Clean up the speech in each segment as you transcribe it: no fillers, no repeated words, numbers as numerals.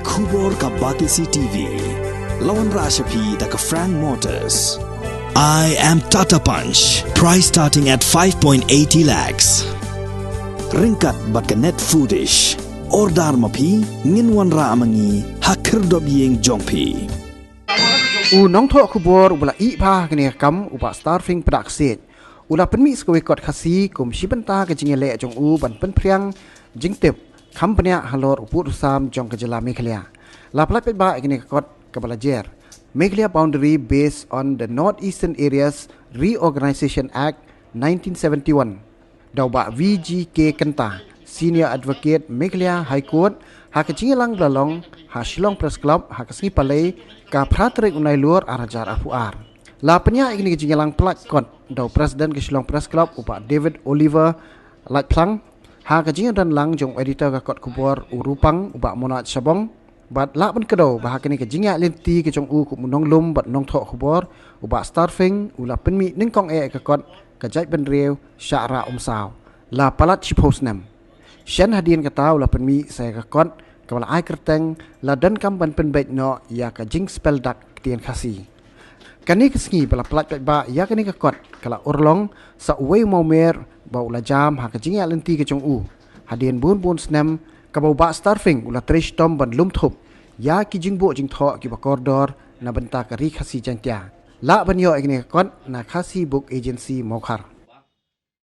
Kubor ka Batisi TV. Lawan Rashapi da ka Frank Motors. I am Tata Punch. Price starting at 5.80 lakhs. Ringkat bat ka net foodish. Ordar mapi nginwan ra amangi hakir dob yeng jongpi. Nong thok kubor ubala ipa kene kam uba starving production. Ula penmi skwe kot khasi kum shibenta ke jingele jong ban pen priang jingtep kampanya halor uput sam jong ke jela Meghalaya. La plat ba kene kot kabala jer. Meghalaya boundary based on the Northeastern Areas Reorganization Act 1971. Dauba VGK Kenta, Senior Advocate Meghalaya High Court, hak jingelang belalong, hak Shillong Press Club, hak sengi Pyllait, ka praterik unai luar arajar afuar. La penya ini jingelang plat kot, dau Presiden ke Shillong Press Club, upa David Oliver Lat Plang, hak jingelang lang jong editor ke kot kubor urupang, upa Monat Sabong, bat la pen kedau bahak ini ke jingak lenti ke jong ku munong lum bat nong thok kubor, upa starving, ula penmi ningkong ke kot, kajai ben rew syara saw la palat chipos nam shan hadien kata ula penmi saya kakot kepala ai kerteng la dan kam ban pen bet no ya ka jing spell dak tien khasi kani kesengi bala palat ba ya kani kakot kala urlong sa uwe momer ba ula jam ha ka jing ya lenti ke jong hadien bun snam ka ba starving ula trish tom ban lum thup ya ki jing bo jing tho ki ba kordor na benta ka ri khasi jantia la banyo ikni kon na khasi book agency mokhar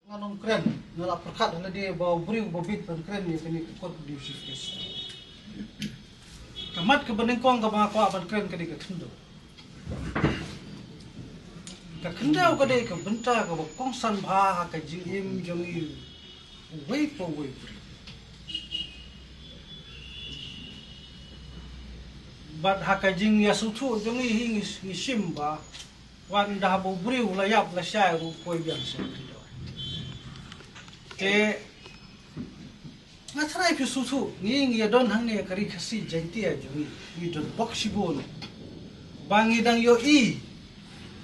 ngalong kren nala perkhat la dia bawa briu bobit ban kren ni kini kot di sifes kamat ke benengkong ka ba kwa ban kren kadi ka khendo ka de ka benta ka ba kongsan bha ka jim jongi wei po wei bat hakajing ya sutu jongi hingi simba wan dah bo briu la yap la sai ru koi biang se te na trai pi sutu ngi ya don hang ne kari khasi janti ya jongi ni don boxi bon bangi dang yo i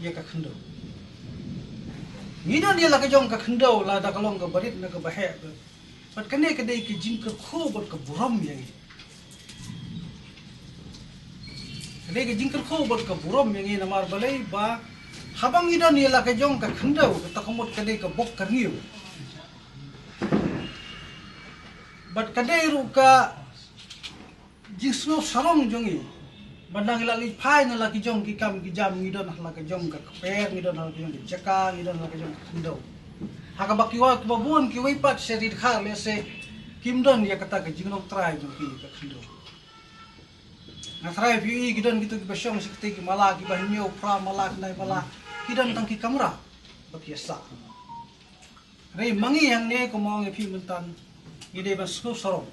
ya ka khndo ni don ya la ka jong ka khndo la da kalong ka barit na ka bahe bat kane ka dei ki jing ka kho bot ka buram ya Lagi jingkar kau buat keburom yang ini namar balai ba habang ida ni lah kejong ka khendau ka takamut kadai ka bok karniu bat kadai ru ka jisno sarong jongi bandang lali phai na la kejong ki kam ki jam ngidon la kejong ka per ngidon la kejong ki jaka ngidon la kejong ka khendau haka bakiwa ka babun ki weipat serid khar le se kimdon ya kata ka jingno trai jong ki ka khendau Natrai view gidan gitu basyong sekti ki mala ki bahnyo pra mala nai mala gidan tangki kamera bakiasa rei mangi yang ne ko mong phi mentan gide ban sku sorong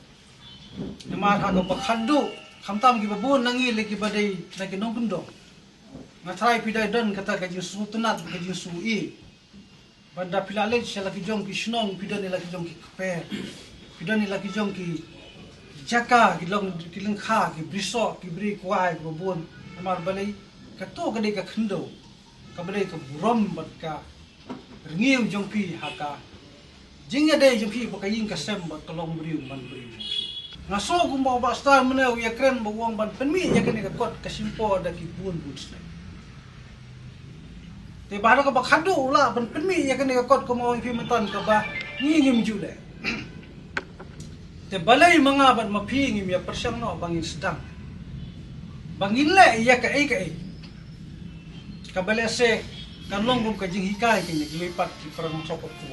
nemar ha ko bakhandu khamtam ki babun nangi le ki badai lagi nong gundo natrai pidai don kata ka jisu tunat ka jisu i banda pilale sela ki jong ki shnong pidan ni lagi jong ki per pidan ni lagi jong ki Jaka kilong kha ki briso ki bri kwai babun amar balai ka to ka de ka khndo ka balai ka buram bat ka ringiu jongpi haka jingya de jongpi ba ka yin ka sem ba kolong briu ban briu ngaso kum ba star menau ya kren ba wong ban penmi ya kene ka kot ka simpo da ki bun sne te ba ka ba khadu la ban penmi ya kene ka kot ko mo fi mentan ka ba ngi ngim ju de te balai mga ban mapi ngim ya persyang no bangin sedang bangin le ya ka ai ka balai se kan long ka jing hikai kini lipat ki perang sopot ko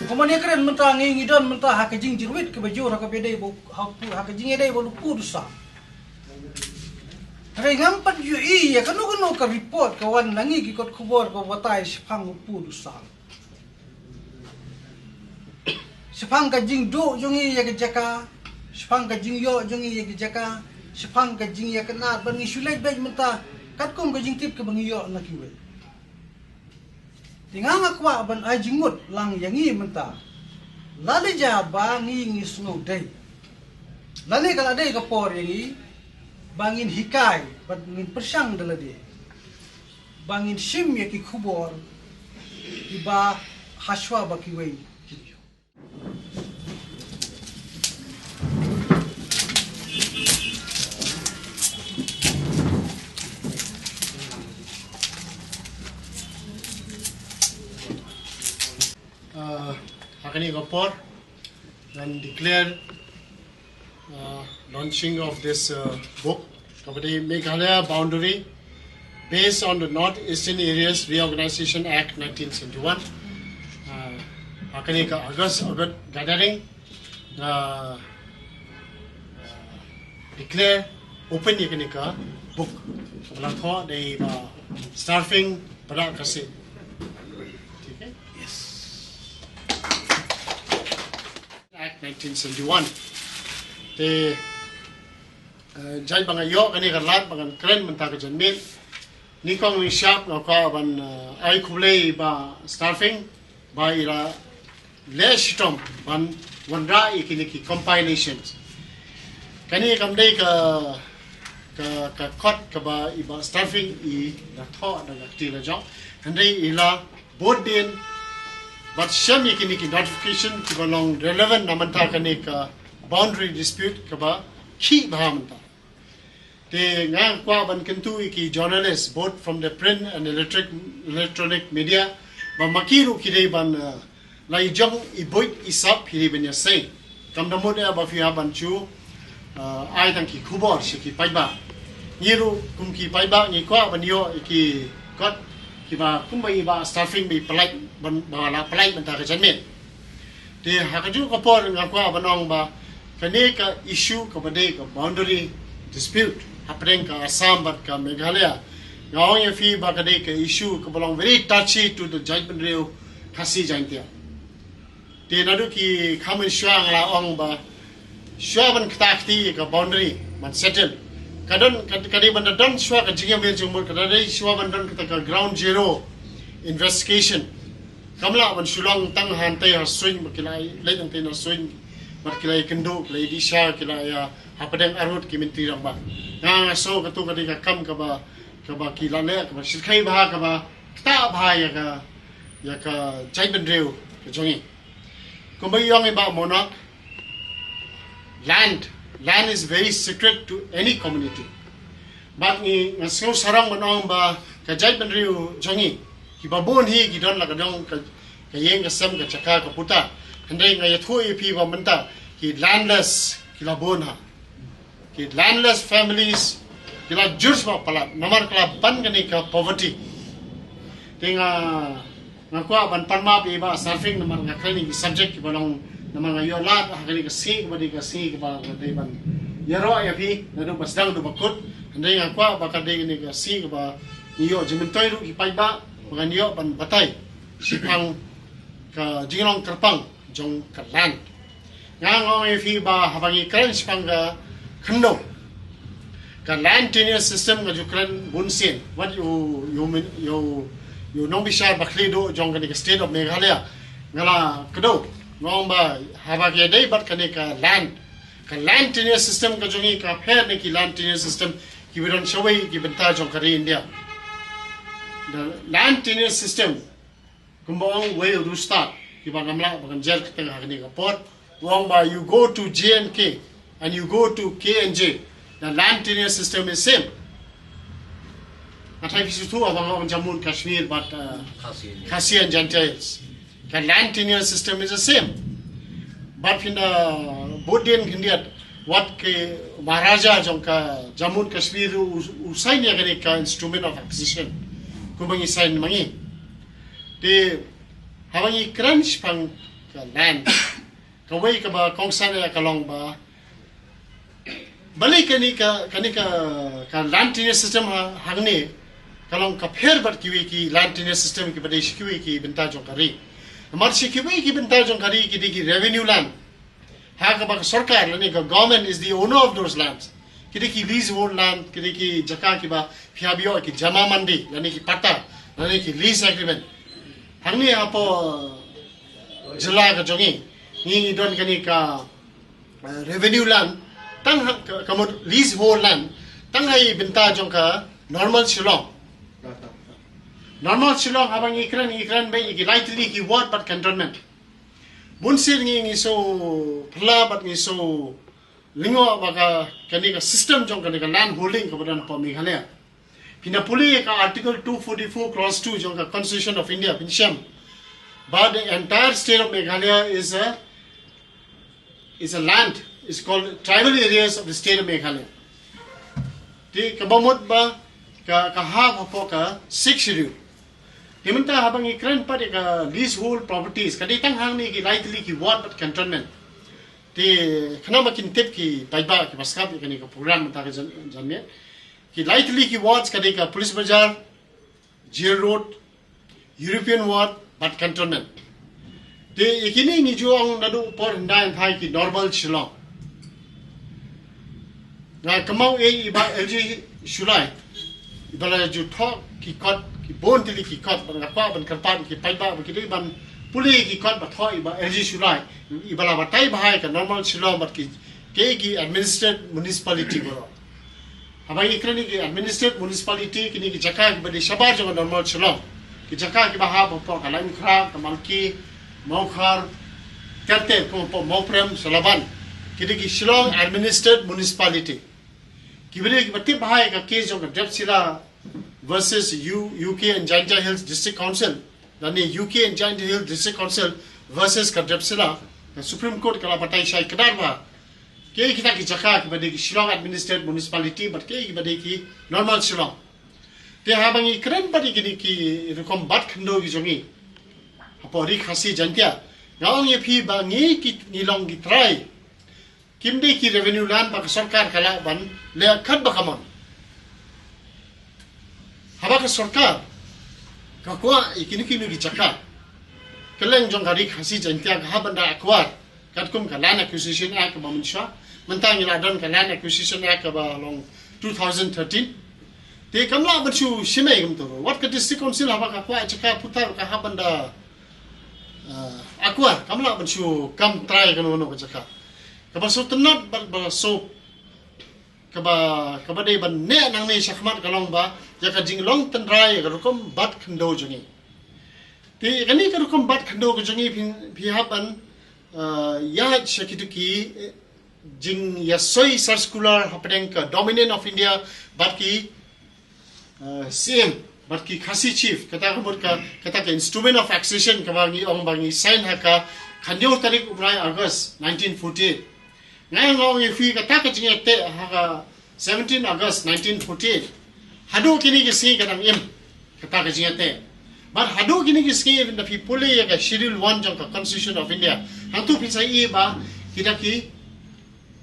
komane keren mentang ngi don mentah ha ka jing jirwit ke baju ha ka bedai bo ha ka jing edai bo lupu dusa re ngampat ju i ya kanu ka report ka wan nangi ki kot khubor ko watai sipang lupu dusa Sepang ka jing do jongi ya ke jaka sepang ka jing yo jongi ya ke jaka sepang ka jing ya kena bangi sulai bej menta kat kom ka jing tip ke bangi yo na kiwe tingang akwa ban ai jingut lang yangi menta lali ja bangi ngi snow day lali kala day ka por yangi bangin hikai bangin persyang dala dia bangin sim ya ki khubor iba haswa ba kiwe Hakani Gopor and declare launching of this book, Kapati Meghalaya Boundary, based on the North-Eastern Areas Reorganization Act 1971. Hakani ka August gathering declare open yakani ka book. Kapala tho they starving para kasi. Okay? Yes. Act 1971. Te jai banga yo kani kalat bangan kren menta ka janmin ni kong ni shop no ka ban ai khulei ba starving ba ira lestom ban wandra ikini ki compilations kani kamdei ka khot ka ba iba starving I da tho da ti la jong andai ila bodin but sham ikini ki notification ki belong relevant namanta kani ka boundary dispute ka ba khi bhamanta te ngang kwa ban kentu ki journalists both from the print and electronic media ba makiru ki dei ban lai jong I boit isap hi ben ya sei kam da mod ba fi ban chu ai tang ki khubor shi ki Paidbah niru kum ki Paidbah ni kwa ban yo ki kot ki ba kum bai ba starving bi Pyllait ban ba la Pyllait ban ta ka janmen te hakaju ko por ngang kwa banong ba kane ka issue ka bade ka boundary dispute happening ka Assam but ka Meghalaya ngawang ya fi ba kade ka issue ka belong very touchy to the judgment reo khasi jantia te nadu ki khamin shwa ngala ong ba shwa ban ktakti ka boundary man settle kadon kade ban don shwa ka jingya mel jumur ka dai shwa ban don ka ground zero investigation kamla ban shulong tang han te ha swing makilai lai tang te na swing mat kilai kendo kilai disha kilai hapadang arut ki menteri rang ba nga so ka tu ka di ka kam ka ba kilale ka ba silkai ba ka ba ta ba ya ka chai ben reu ka jongi ko ba yong ba monok land is very secret to any community but ni ngaso sarang manong ba ka chai ben reu jongi ki ba bon hi ki don la ka dong ka yeng ka sam ka chaka ka puta handai nga yathu ipi ba menta ki landless kila bona ki landless families kila jurs ba pala namar kala ban gani ka poverty tinga ngakwa ban panma bi ba surfing namar ngakani ki subject ki balong namar ngayo lat hakani ka si ba di ka si ba dai ban yaro ya pi nadu basdang du bakut handai ngakwa ba ka dai ni ka si ba niyo jimentoy ru ki Paidbah ba niyo ban batay sipang ka jinglong terpang jong ka land ngong fi ba habangi kran sipang ka khando ka land tenure system ga jukran bunsin what you nong bishar baklido jong ka state of Meghalaya ngala kdo ngong ba habagi dai bat ka land tenure system ka jongi ka pher ne ki land tenure system ki biron shawai ki benta jong kari India the land tenure system kumbong way to start kiba ngamla bagan jer teng hakni ka port wong ba you go to J&K and you go to K&J the land tenure system is same atai pisu tu abang Jammu and Kashmir but Khasi and Gentiles the land tenure system is the same but in the Bodin India what ke Maharaja jongka Jammu and Kashmir usain ya ka instrument of acquisition kubangi sign mangi de hawangi crunch pang ka land kawai ka ba kongsan ya kalong ba balik kani ka land tenure system hangne kalong ka pher bar kiwi ki land tenure system ki bade kiwi ki benta jong kari mar kiwi ki benta jong kari ki di revenue land ha ka ba sarkar lani ka government is the owner of those lands kidi ki leasehold land kidi ki jaka ki ba phiabio ki jama mandi lani ki pata lani ki lease agreement hangne apo jila ka jongi ni don kani ka revenue land tang kamot leasehold land tang hai benta jong ka normal shillong habang ikran bay ki lightly ki word but cantonment bunsir ngi so phla but ngi so lingo baka kani ka system jong kani ka land holding ka badan pa Meghalaya pina puli ka article 244 clause 2 jong ka constitution of India pinsham but the entire state of Meghalaya is a land. It's called tribal areas of the state of Meghalaya. Di kabamot ba kahab hapo ka 6 schedule. Dimenta habang ikran pa ka leasehold properties kaditang hang ni ki lightly ki ward but cantonment. Di kana makin tip ki Paidbah ki paskap ki ka program ta ka janme ki lightly ki wards kadika police bazar, jail road, European ward but cantonment. Di ikini ni jo ang nadu por hindayan thai ki normal Shillong. Na kamau iba LG Shulai ibala ju thok ki kot ki bon tili ki kot ban ngapa ban karpan ki Paidbah ki dei ban puli ki kot ba thok iba LG Shulai ibala batai bahai ka normal Shillong bat ki ki administered municipality boro habai ikrani ki administered municipality kini ki jaka ki bade shabar jong normal Shillong ki jaka ki baha bo ka lain khra kamalki Maukhar Kerte ko Mauprem Salaban kini ki Shillong administered municipality Kibere bati bahai ka case jong Drepsila versus UK and Giant Hills District Council. Dani UK and Giant Hills District Council versus ka Drepsila. The Supreme Court kala batai shai kadar ba. Ke kita ki jaka ki bade ki Shillong administered municipality but ke ki bade ki normal Shillong. Te habang I keren bade kini ki rekom bat khando ki jongi. Hapori khasi jantia. Ngaong ye phi ba ngi ki nilong ki try. Kimde ki revenue land pa sarkar kala ban le khat bakamon haba ka sarkar ka kwa ikini kinu gi chaka keleng jong gari khasi jantia ka habanda akwar katkum ka land acquisition act ba munsha mentang ila don ka land acquisition act ba long 2013 te kamla bachu shimai gum to what ka district council haba ka kwa chaka putar ka habanda akwar kamla bachu kam try kan wono ka chaka kaba so tenat ba so kaba dei ban ne nang ne shakmat kalong ba ya ka jinglong tendrai ka rukom bat khando jongi ti kani ka rukom bat khando ko jongi phi haban ya shakituki jing ya soi circular happening ka dominant of India bat ki CM bat ki khasi chief kata ka instrument of accession ka bangi ong bangi sign haka khanyo tarik ubrai August 1948 Ngai ngau ye fi kata ka jinge te ha 17 August 1948 hadu kini ki si kadang im kata ka jinge te but hadu kini ki si in the people ye ka schedule 1 jong ka constitution of India hantu pi sai e ba kita ki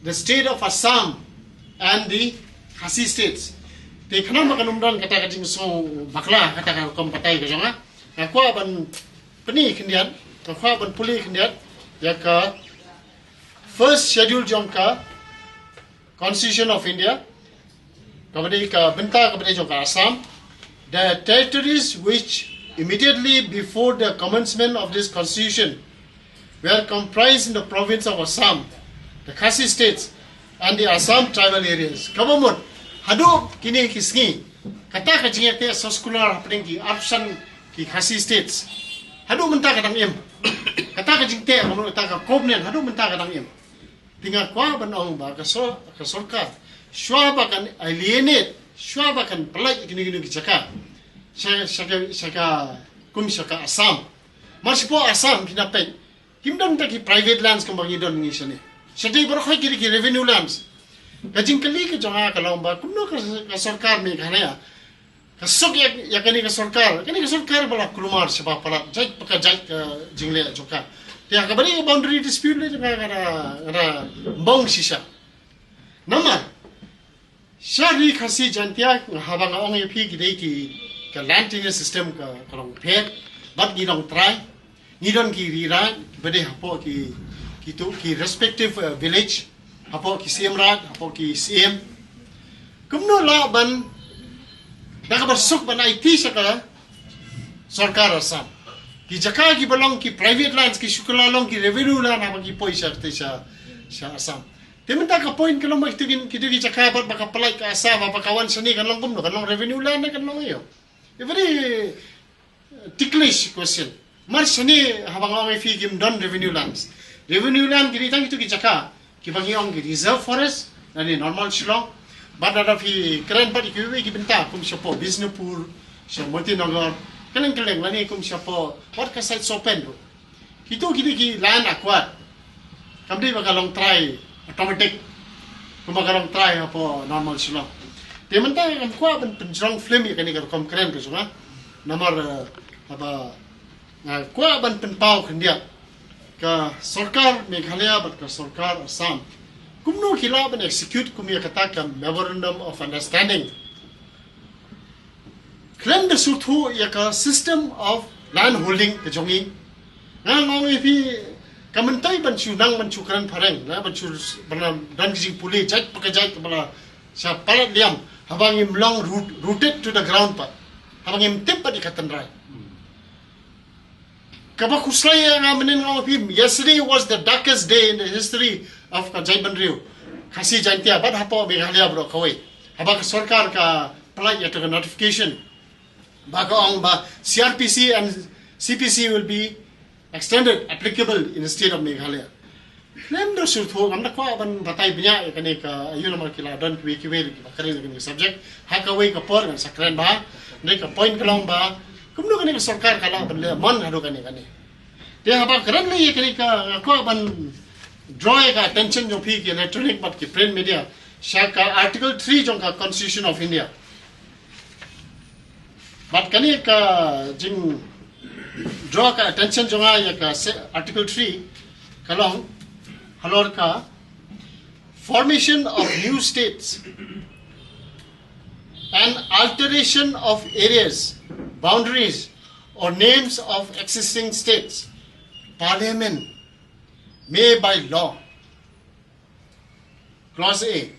the state of Assam and the Khasi states te khana ma kanum dan kata ka jing so bakla kata ka kom patai ka jonga ka kwa ban pani khindian ka kwa ban puli khindian ya ka First schedule jongka Constitution of India kabade ka benta kabade jongka Assam the territories which immediately before the commencement of this constitution were comprised in the province of Assam the Khasi states and the Assam tribal areas kabamot hadu kini kisngi kata ka jingate soskular happening ki option ki Khasi states hadu menta kadang im kata ka jingte kamu kata ka covenant hadu menta kadang im tinggal kwa banong ba ka sarkar shwa ba kan alienate shwa ba kan pelai gini jaka shaka kum shaka Assam marsipo Assam pinapen kimdon ta ki private lands kung bangi don ngi shane shadi baro khoi ki revenue lands kajing kali ka jonga ka lomba kuno ka sarkar me khana ka sok ya kani ka sarkar bala kulumar seba pala jai paka jai jingle joka ya kabari boundary dispute le gara bong sisa nama shari khasi jantia habang ong epi gidei ki ka land tenure system ka kalong phet bat ni dong try ni don ki rira bade hapo ki respective village hapo ki CM rad hapo ki CM kumno la ban nakabar sok ban IT saka sarkar Assam ki jaka ki balong ki private lands ki shukla long ki revenue land ha ki poisa te sa Assam tementa ka point ka long magtigin ki jaka bat baka palai ka Assam ba kawan sani kan long kumno kan long revenue land kan long yo a very ticklish question mar sani habang ong fi kim don revenue land ki tang ki jaka ki bangi ong ki reserve forest nani normal Shillong but ada fi keren pat ki benta kum shopo Bisnupur so Motinagar keleng lani kum siapa what ka site open tu itu ki lan akuat kamdi bakalong try automatic kum bakalong try apa normal sila dia mentah kam kuat penjong film kan ni kam keren ke semua nomor apa kuat penpau kendia ka sarkar Meghalaya bat ka sarkar Assam kumno kila execute kumia katakan memorandum of understanding claim the suthu yaka system of land holding ke jongi ngong ipi kamantai ban sunang ban cukran pareng na ban sur bana dan jing puli jaj pakajai kepala sa palat liam habang im long rooted to the ground pa habang im tip pa di katandrai kaba kuslaya nga menin ngong ipi yesterday was the darkest day in the history of Kajai Banriu kasi jantia bad hapo Meghalaya bro kawai habang sarkar ka palai yata notification Bakaong ba CRPC and CPC will be extended applicable in the state of Meghalaya. Claim the surtho amna ko ban batay binya kani ka ayun naman kila don kiwe kari kani subject hakaway ka por sa kren ba ne ka point kalong ba kumno kani ka sarkar kala ban le mon hado kani dia haba kran le kani ka ko ban draw ka attention jo phi ki electronic but ki print media shaka article 3 jong ka constitution of India. But kani ka jing draw ka attention jonga ya ka article 3 kalong halor ka formation of new states and alteration of areas boundaries or names of existing states parliament may by law clause A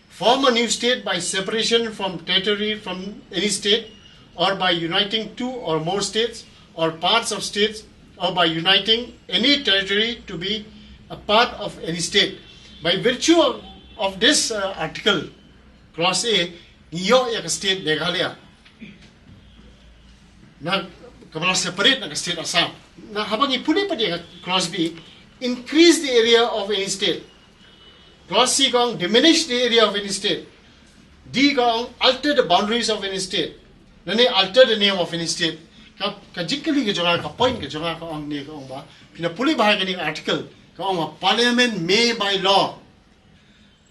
form a new state by separation from territory from any state or by uniting two or more states or parts of states or by uniting any territory to be a part of any state. By virtue of this article, clause A, iyo yak state Meghalaya. Na kabala separate na state Assam. Na habang ipuli pa dia clause B, increase the area of any state. Clause C gong diminish the area of any state. D gong alter the boundaries of any state. Nani alter the name of any state. Ka jikali ke jonga ka point ke jonga ka ong ni ka ong ba. Pina puli bahag ni article ka ong parliament may by law.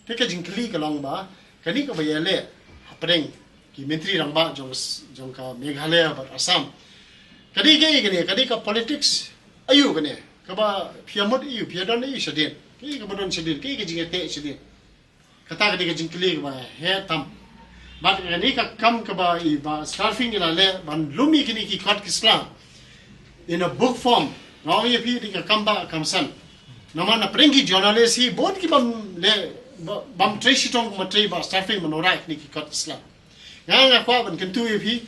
Teka jingkali ka long ba. Kani ka bayale hapreng ki menteri rang ba jong ka Meghalaya ba Assam. Kani ka politics ayu kani. Ka ba piamot ayu piadan ayu sedin. Ki ka badon sedin ki jingete sedin. Kata ka jingkali ka ba he tam. But kani ka kam ka ba starving ila le ban lumi kini ki kot kisla in a book form ngau ye pi ka kam ba kam san nama na prengi journalist hi bod ki bam le bam treshi tong ma tre ba starving manora kini ki kot kisla nga kwa ban kentu ye pi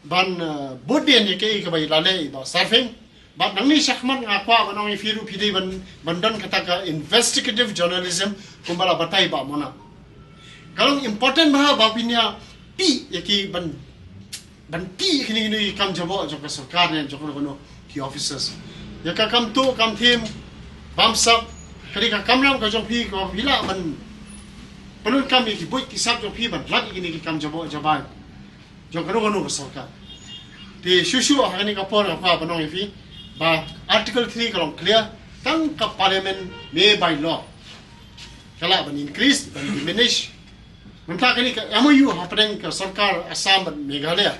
ban bod den ye ke ka ba ila le ba starving but nang ni sakman nga kwa ban ngi firu pi ban don kata ka investigative journalism kumbala batai ba mona kalau important bah bapinya pi yaki ban pi kini kam jabo jok sarkar ne jok kono ki officers ya ka kam tu kam team bam sab kali ka kam ram ka jok pi ko hila ban penun kam ki boy ki sab jok pi ban lat kini ki kam jabo jabai jok kono sarkar ti shushu hani ka por ka banong fi ba article 3 kalong clear tang ka parliament may by law kala ban increase ban diminish Mentah kini ka MOU happening ka sarkar Assam dan Meghalaya.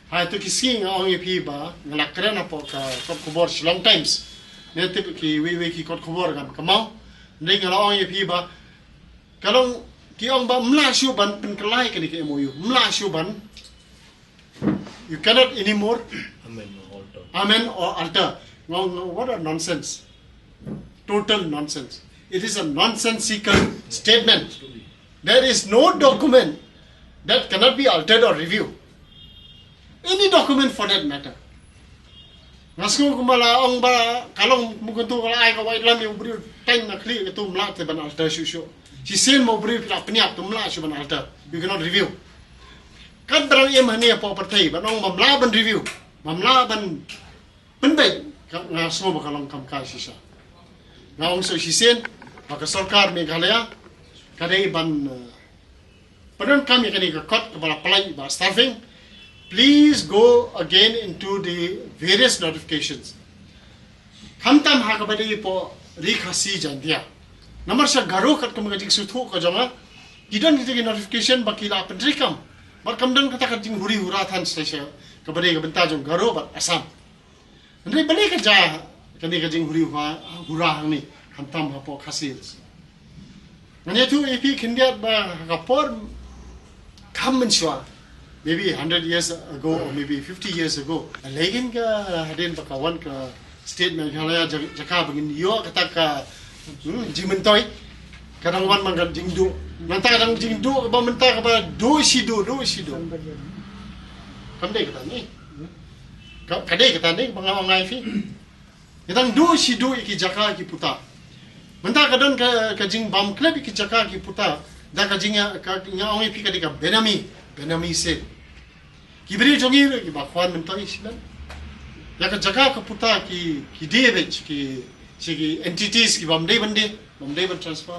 Hai tu kisi ngong ipi ba ngalakran apa ka kot kubor long times. Nanti ki we ki kot kubor kan kamau. Ndai ngong ipi ba kalau ki ong ba mlashu ban penkelai kini ka MOU. Mlashu ban you cannot anymore amen or alter. Ngong what a nonsense. Total nonsense. It is a nonsensical statement. There is no document that cannot be altered or reviewed. Any document for that matter. Nasko kumala ong ba kalong muguntu kala ay kawai lam yung beri time na kli itu mla te ban alter shusho. Si sen mo beri pila peniap tu mla shu ban alter. You cannot review. Kan berang em hani apa partai ban ong mamla ban review. Mamla ban penbai ngaso ba kalong kam ka sisa. Ngaong so si sen maka sarkar Meghalaya kadai ban padon kami kani ka kot kepala pelai ba starving please go again into the various notifications. Kamtam hakabadi po rikhasi jandia. Namar sa garo kat kumagajing suthu ka jonga. Kidon kita notification bakila pendrikam. Mar kamdan kata kajing huri huratan station kabadi ka benta jong garo bat asam. Ndai balik ka ja kani kajing huri hurahang ni kamtam hapo khasil. Nganya tu EP kindiat ba kapor kam menshwa. Maybe 100 years ago or maybe 50 years ago. Legin ka hadin bakawan ka state Meghalaya jaka bangin yo kata ka jimentoy kadang wan mangkan jingdu nanta kadang jingdu ba menta ka ba do sido kamde kata ni kadai kata ni mga ongai fi kadang do sido iki jaka iki puta menta kadang ka jing bam club iki jaka iki puta da ka jinga ka nga ongai fi kadika benami se kibri jongi ki ba khwan menta isilan ya ka jaga ka puta ki devich ki entities ki bamde ban transfer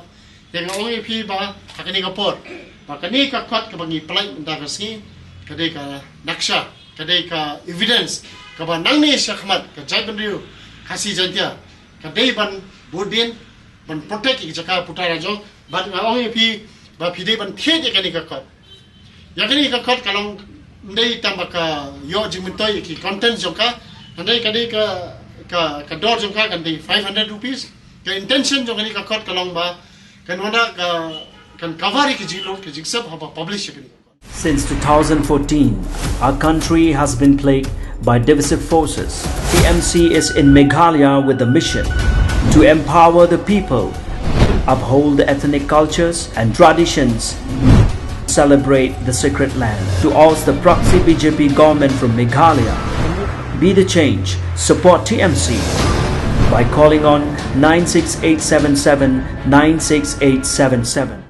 yang ongi pi ba hakani ka por ba kani ka kwat ka bangi plai nda ka si kadai ka naksha kadai ka evidence ka ba nangni shakhmat ka jai ban riu khasi jantia kadai ban bodin ban protect ki jaga puta rajo ban ongi pi ba pi de ban the de kani ka kwat ya kani ka kwat kalong ndai tambaka yo jimentoy ki content joka andai kadai ka dor jongka kan di 500 rupees ka intention jong ni ka kot kalong ba kan wana kan cover ki jilo ki jiksab haba publish ki. Since 2014, our country has been plagued by divisive forces. TMC is in Meghalaya with the mission to empower the people, uphold the ethnic cultures and traditions, celebrate the sacred land. To oust the proxy BJP government from Meghalaya, be the change. Support TMC by calling on 96877 96877.